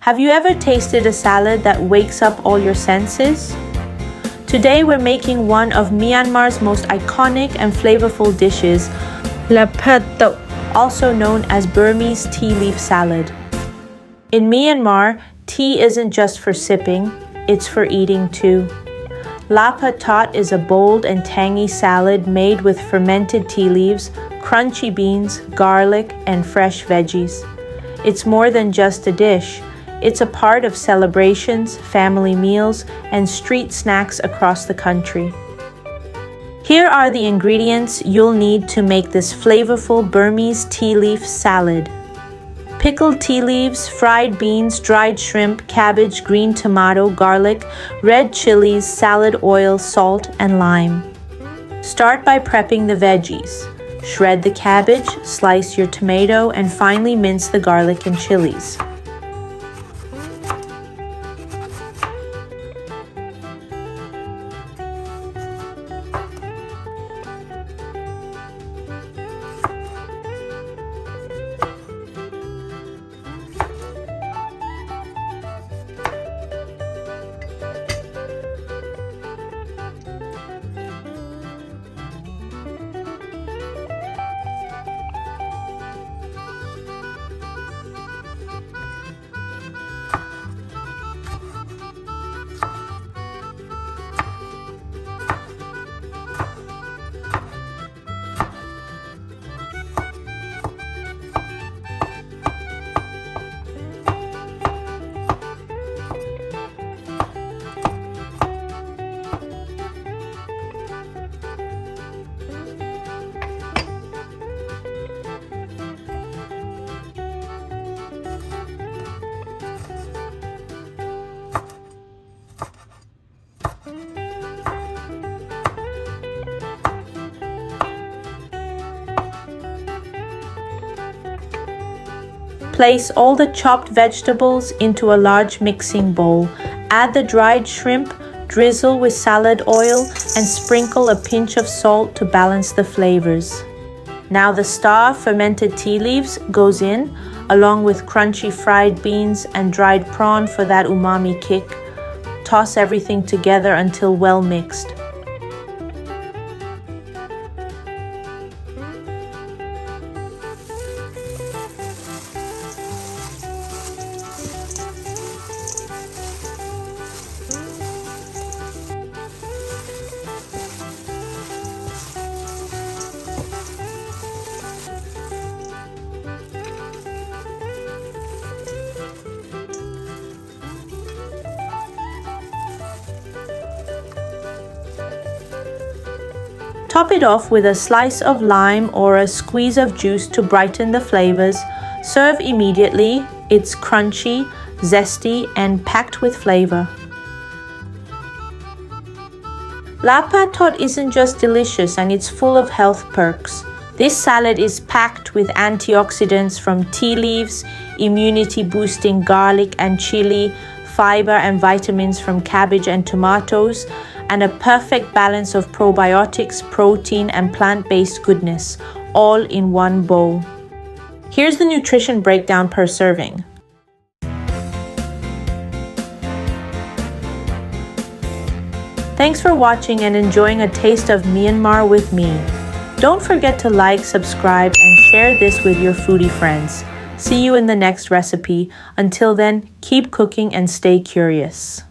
Have you ever tasted a salad that wakes up all your senses? Today we're making one of Myanmar's most iconic and flavorful dishes, Laphet Toke, also known as Burmese tea leaf salad. In Myanmar, tea isn't just for sipping, it's for eating too. Laphet Toke is a bold and tangy salad made with fermented tea leaves, crunchy beans, garlic, and fresh veggies. It's more than just a dish. It's a part of celebrations, family meals, and street snacks across the country. Here are the ingredients you'll need to make this flavorful Burmese tea leaf salad. Pickled tea leaves, fried beans, dried shrimp, cabbage, green tomato, garlic, red chilies, salad oil, salt, and lime. Start by prepping the veggies. Shred the cabbage, slice your tomato, and finely mince the garlic and chilies. Place all the chopped vegetables into a large mixing bowl. Add the dried shrimp, drizzle with salad oil, and sprinkle a pinch of salt to balance the flavors. Now the star fermented tea leaves goes in, along with crunchy fried beans and dried prawn for that umami kick. Toss everything together until well mixed. Top it off with a slice of lime or a squeeze of juice to brighten the flavors. Serve immediately. It's crunchy, zesty, and packed with flavor. Laphet Toke isn't just delicious, and it's full of health perks. This salad is packed with antioxidants from tea leaves, immunity-boosting garlic and chili, fiber and vitamins from cabbage and tomatoes, and a perfect balance of probiotics, protein, and plant-based goodness, all in one bowl. Here's the nutrition breakdown per serving. Thanks for watching and enjoying a taste of Myanmar with me. Don't forget to like, subscribe, and share this with your foodie friends. See you in the next recipe. Until then, keep cooking and stay curious.